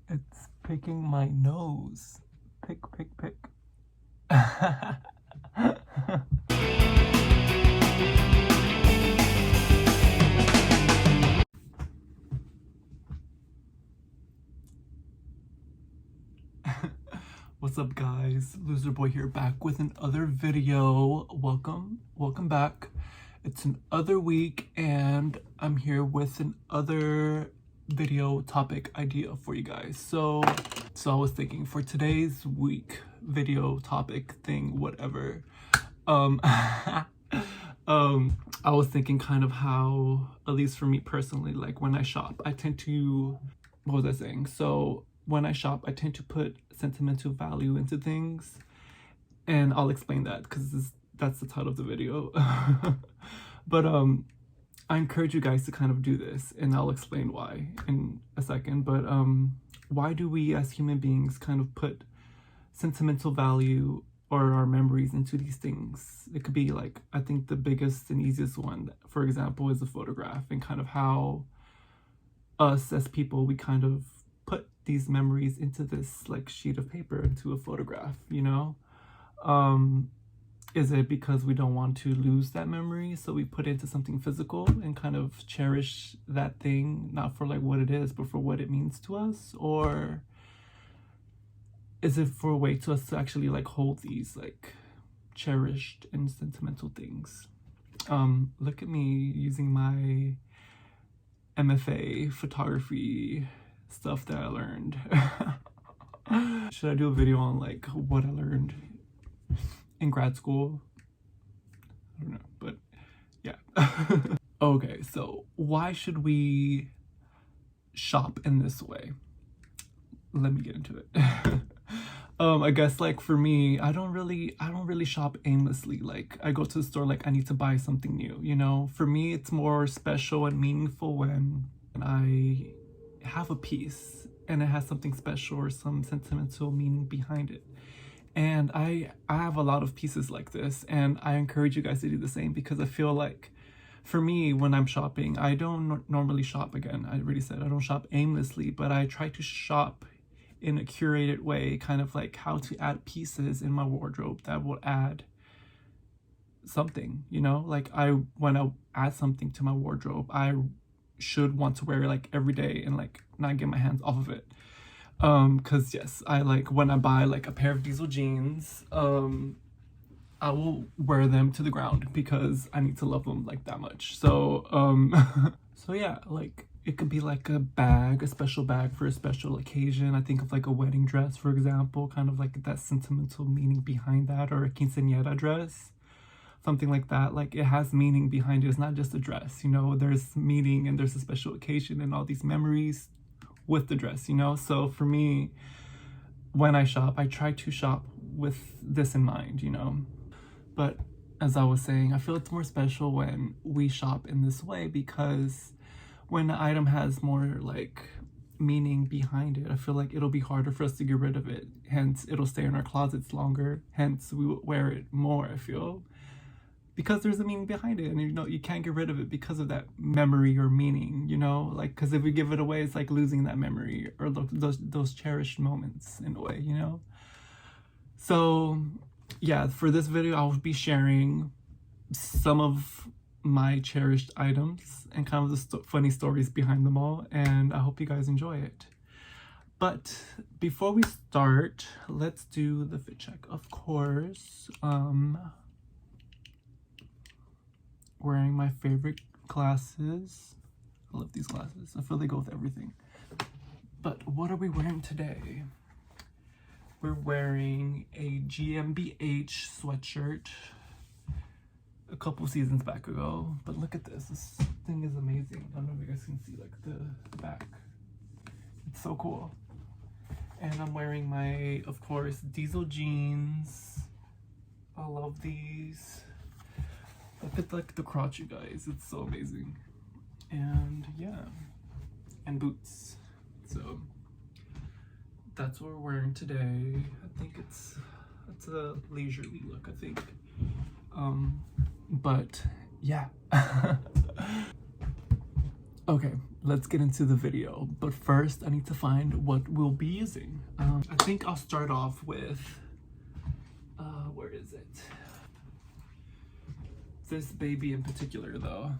It's picking my nose. Pick, pick, pick. What's up, guys? LOSERBOY here, back with another video. Welcome back. It's another week, and I'm here with another video topic idea for you guys. So I was thinking for today's week video topic thing, whatever. I was thinking kind of how, at least for me personally, like when I shop, I tend to, what was I saying? So when I shop, I tend to put sentimental value into things, and I'll explain that because that's the title of the video. But I encourage you guys to kind of do this, and I'll explain why in a second. But why do we as human beings kind of put sentimental value or our memories into these things? It could be like, I think the biggest and easiest one, for example, is a photograph, and kind of how us as people, we kind of put these memories into this like sheet of paper, into a photograph, you know? Is it because we don't want to lose that memory, so we put it into something physical and kind of cherish that thing, not for like what it is, but for what it means to us? Or is it for a way to us to actually like hold these like cherished and sentimental things? Look at me using my MFA photography stuff that I learned. Should I do a video on like what I learned in grad school? I don't know, but yeah. Okay, so why should we shop in this way? Let me get into it. I guess like for me, I don't really shop aimlessly. Like I go to the store like I need to buy something new, you know? For me, it's more special and meaningful when I have a piece and it has something special or some sentimental meaning behind it. And I have a lot of pieces like this, and I encourage you guys to do the same, because I feel like for me, when I'm shopping, I don't normally shop, again, I already said I don't shop aimlessly, but I try to shop in a curated way, kind of like how to add pieces in my wardrobe that will add something, you know? Like when I add something to my wardrobe, I should want to wear it like every day and like not get my hands off of it. Because yes, I like when I buy like a pair of diesel jeans, I will wear them to the ground because I need to love them like that much. So so yeah, like it could be like a bag, a special bag for a special occasion. I think of like a wedding dress, for example, kind of like that sentimental meaning behind that, or a quinceañera dress, something like that. Like it has meaning behind it. It's not just a dress, you know? There's meaning and there's a special occasion and all these memories with the dress, you know? So for me, when I shop, I try to shop with this in mind, you know? But as I was saying, I feel it's more special when we shop in this way, because when the item has more like meaning behind it, I feel like it'll be harder for us to get rid of it. Hence, it'll stay in our closets longer. Hence, we will wear it more, I feel, because there's a meaning behind it, and you know you can't get rid of it because of that memory or meaning, you know? Like, because if we give it away, it's like losing that memory or those cherished moments in a way, you know? So yeah, for this video, I'll be sharing some of my cherished items and kind of the funny stories behind them all, and I hope you guys enjoy it. But before we start, let's do the fit check. Of course, wearing my favorite glasses. I love these glasses. I feel they go with everything. But what are we wearing today? We're wearing a GmbH sweatshirt a couple seasons back ago. But look at this. This thing is amazing. I don't know if you guys can see like the back. It's so cool. And I'm wearing my, of course, diesel jeans. I love these. Look at like the crotch, you guys. It's so amazing. And yeah, and boots. So that's what we're wearing today. I think it's a leisurely look, I think. But yeah. Okay, let's get into the video. But first, I need to find what we'll be using. I think I'll start off with, where is it? This baby in particular, though.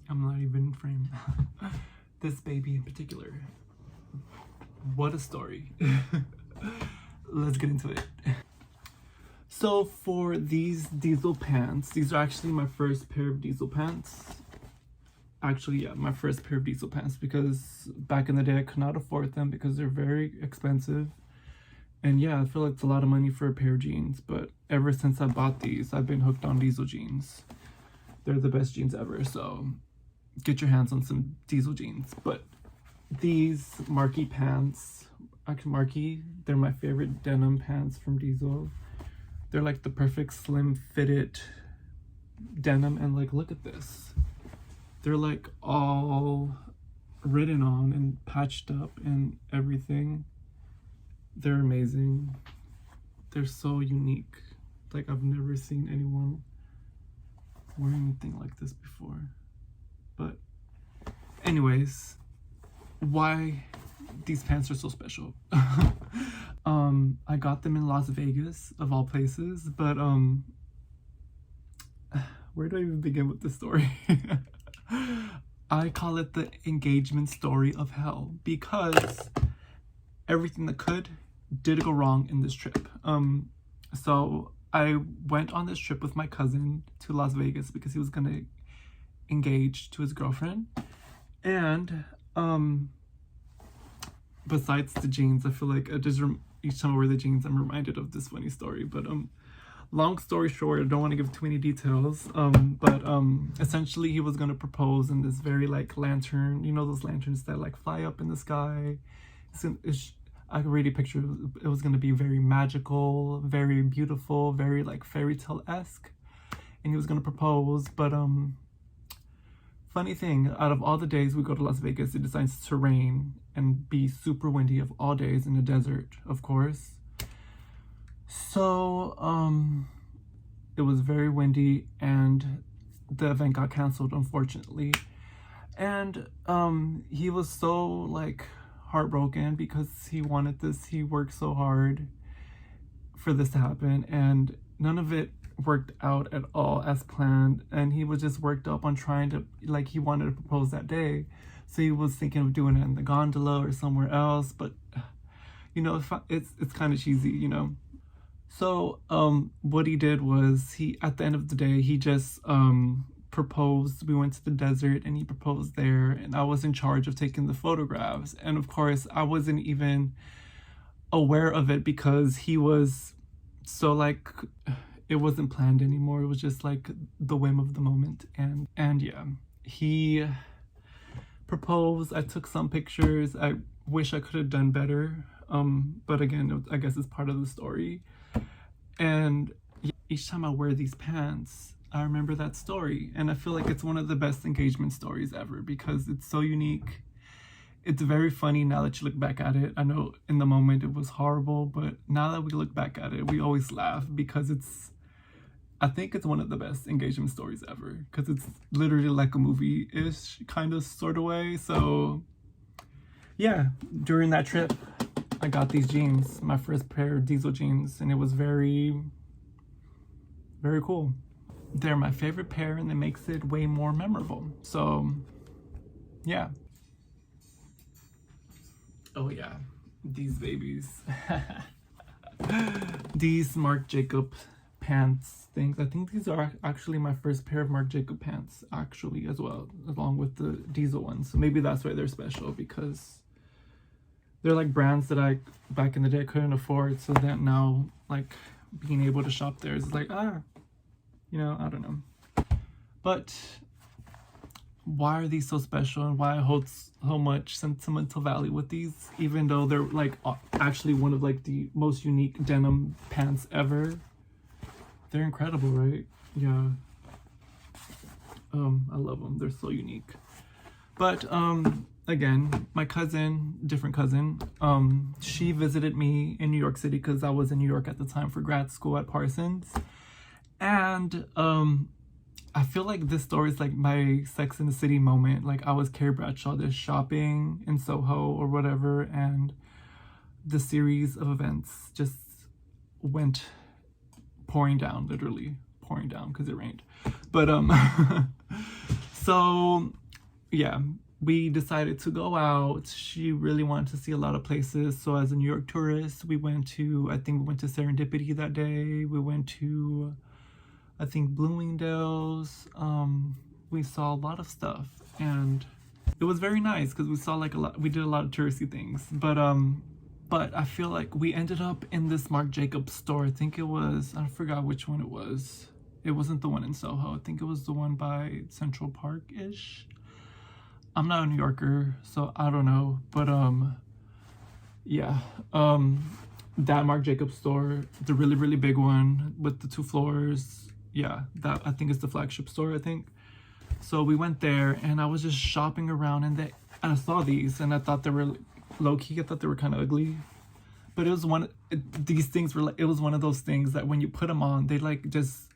I'm not even in frame. This baby in particular. What a story. Let's get into it. So for these diesel pants, these are actually my first pair of diesel pants. Actually, yeah, my first pair of diesel pants, because back in the day I could not afford them because they're very expensive. And yeah, I feel like it's a lot of money for a pair of jeans, but ever since I bought these, I've been hooked on diesel jeans. They're the best jeans ever, so get your hands on some diesel jeans. But these Marky pants, actually Marky, they're my favorite denim pants from Diesel. They're like the perfect slim fitted denim, and like, look at this. They're like all written on and patched up and everything. They're amazing. They're so unique. Like, I've never seen anyone wear anything like this before. But anyways, why these pants are so special. I got them in Las Vegas, of all places, but where do I even begin with this story? I call it the engagement story of hell, because everything that did go wrong in this trip. So I went on this trip with my cousin to Las Vegas because he was gonna engage to his girlfriend. And besides the jeans, I feel like each time I wear the jeans, I'm reminded of this funny story. But long story short, I don't want to give too many details. But essentially, he was gonna propose in this very like lantern, you know, those lanterns that like fly up in the sky. I can already picture it was gonna be very magical, very beautiful, very like fairy tale-esque, and he was gonna propose. But funny thing, out of all the days we go to Las Vegas, it decides to rain and be super windy of all days in the desert, of course. So it was very windy and the event got canceled, unfortunately. And he was so like heartbroken because he wanted this. He worked so hard for this to happen, and none of it worked out at all as planned. And he was just worked up on trying to, like, he wanted to propose that day, so he was thinking of doing it in the gondola or somewhere else. But you know, it's kind of cheesy, you know. So what he did was, he, at the end of the day, he just proposed. We went to the desert and he proposed there, and I was in charge of taking the photographs. And of course I wasn't even aware of it because he was so like, it wasn't planned anymore. It was just like the whim of the moment. And yeah, he proposed. I took some pictures. I wish I could have done better, but again, I guess it's part of the story. And each time I wear these pants, I remember that story, and I feel like it's one of the best engagement stories ever because it's so unique. It's very funny now that you look back at it. I know in the moment it was horrible, but now that we look back at it, we always laugh because I think it's one of the best engagement stories ever because it's literally like a movie-ish kind of sort of way. So yeah, during that trip, I got these jeans, my first pair of Diesel jeans, and it was very, very cool. They're my favorite pair, and it makes it way more memorable. So yeah. Oh yeah, these babies. These Marc Jacob pants things. I think these are actually my first pair of Marc Jacob pants, actually, as well, along with the Diesel ones. So maybe that's why they're special, because they're like brands that I, back in the day, I couldn't afford. So that now, like, being able to shop there is like, you know, I don't know. But why are these so special, and why I hold so much sentimental value with these, even though they're like actually one of like the most unique denim pants ever? They're incredible, right? Yeah. I love them. They're so unique. But again, my cousin, different cousin, she visited me in New York City because I was in New York at the time for grad school at Parsons. And I feel like this story is like my Sex in the City moment. Like I was Carrie Bradshaw, this shopping in Soho or whatever, and the series of events just went pouring down, literally pouring down because it rained. But so yeah, we decided to go out. She really wanted to see a lot of places. So as a New York tourist, we went to, I think we went to Serendipity that day. We went to, I think, Bloomingdale's. We saw a lot of stuff, and it was very nice because we saw like a lot, we did a lot of touristy things. But I feel like we ended up in this Marc Jacobs store. I think it was, I forgot which one it was. It wasn't the one in Soho. I think it was the one by Central Park-ish. I'm not a New Yorker, so I don't know. But yeah. That Marc Jacobs store, the really, really big one with the 2 floors. Yeah, that I think is the flagship store, I think. So we went there, and I was just shopping around, and I saw these, and I thought they were low-key. I thought they were kind of ugly, but it was these things were like, it was one of those things that when you put them on, they like just,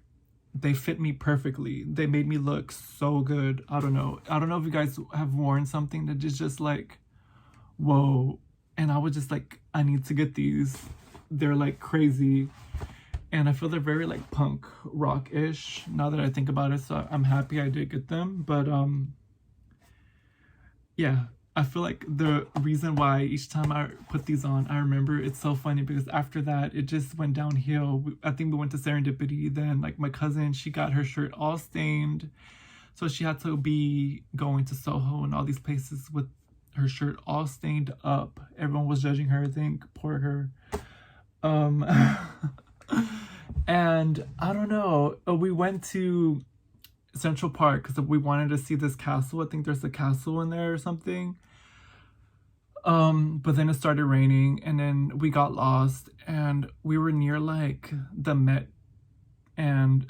they fit me perfectly. They made me look so good. I don't know if you guys have worn something that is just like, whoa. And I was just like, I need to get these. They're like crazy, and I feel they're very like punk rock-ish now that I think about it. So I'm happy I did get them. But yeah, I feel like the reason why each time I put these on, I remember, it's so funny because after that, it just went downhill. I think we went to Serendipity. Then like my cousin, she got her shirt all stained. So she had to be going to Soho and all these places with her shirt all stained up. Everyone was judging her, I think. Poor her. And I don't know. We went to Central Park because we wanted to see this castle. I think there's a castle in there or something. But then it started raining, and then we got lost, and we were near like the Met, and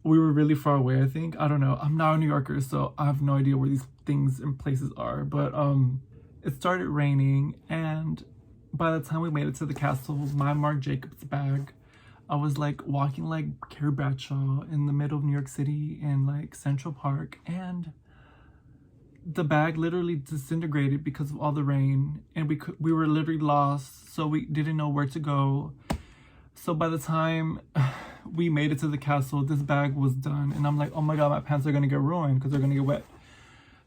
we were really far away, I think. I don't know. I'm not a New Yorker, so I have no idea where these things and places are. But it started raining, and by the time we made it to the castle, my Marc Jacobs bag, I was like walking like Carrie Bradshaw in the middle of New York City in like Central Park, and the bag literally disintegrated because of all the rain, and we were literally lost, so we didn't know where to go. So by the time we made it to the castle, this bag was done, and I'm like, oh my god, my pants are gonna get ruined because they're gonna get wet.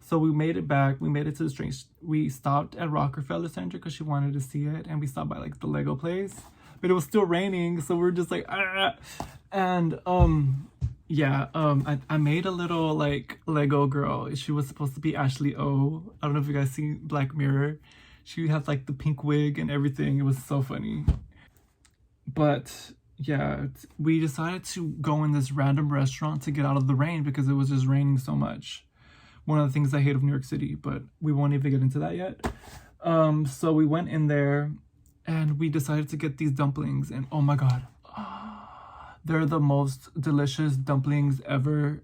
So we made it back. We made it to the train. We stopped at Rockefeller Center because she wanted to see it, and we stopped by like the Lego place, but it was still raining, so we were just like, ah. And yeah, I made a little like Lego girl. She was supposed to be Ashley O. I don't know if you guys seen Black Mirror. She has like the pink wig and everything. It was so funny. But yeah, we decided to go in this random restaurant to get out of the rain because it was just raining so much. One of the things I hate of New York City, but we won't even get into that yet. So we went in there, and we decided to get these dumplings, and oh my god, they're the most delicious dumplings ever.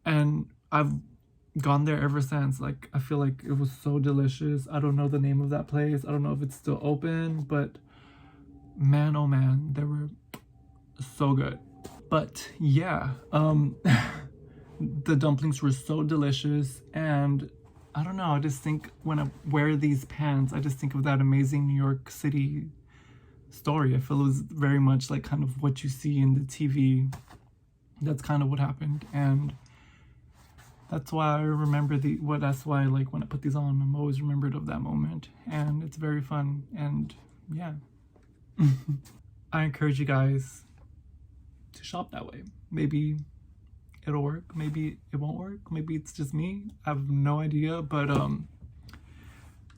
And I've gone there ever since. Like, I feel like it was so delicious. I don't know the name of that place. I don't know if it's still open, but man, oh man, they were so good. But yeah, the dumplings were so delicious, and I don't know, I just think when I wear these pants, I just think of that amazing New York City story. I feel it was very much like kind of what you see in the TV. That's kind of what happened, and that's why I remember that's why like when I put these on, I'm always remembered of that moment, and it's very fun. And yeah. I encourage you guys to shop that way. Maybe it'll work, maybe it won't work, maybe it's just me, I have no idea. But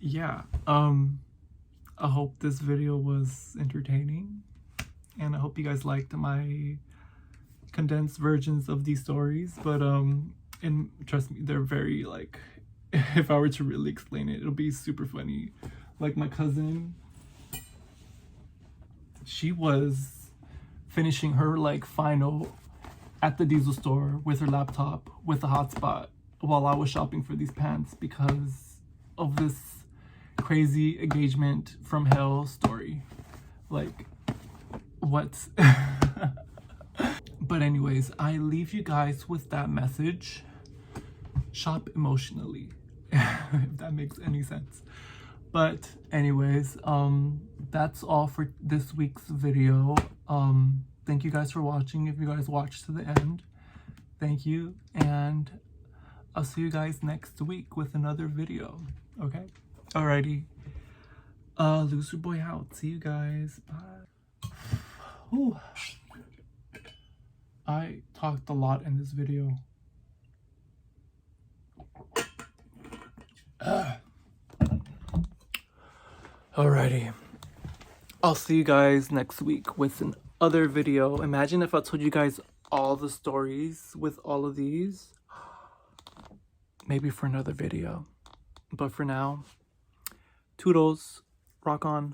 yeah, I hope this video was entertaining, and I hope you guys liked my condensed versions of these stories. But and trust me, they're very like, if I were to really explain it, it'll be super funny. Like my cousin, she was finishing her like final at the Diesel store with her laptop with a hotspot while I was shopping for these pants because of this crazy engagement from hell story. Like, what? But anyways, I leave you guys with that message. Shop emotionally. If that makes any sense. But anyways, that's all for this week's video. Thank you guys for watching. If you guys watched to the end, thank you, and I'll see you guys next week with another video. Okay, alrighty. Loser boy out. See you guys. Bye. Ooh. I talked a lot in this video. Alrighty. I'll see you guys next week with another video. Imagine if I told you guys all the stories with all of these. Maybe for another video. But for now, toodles. Rock on.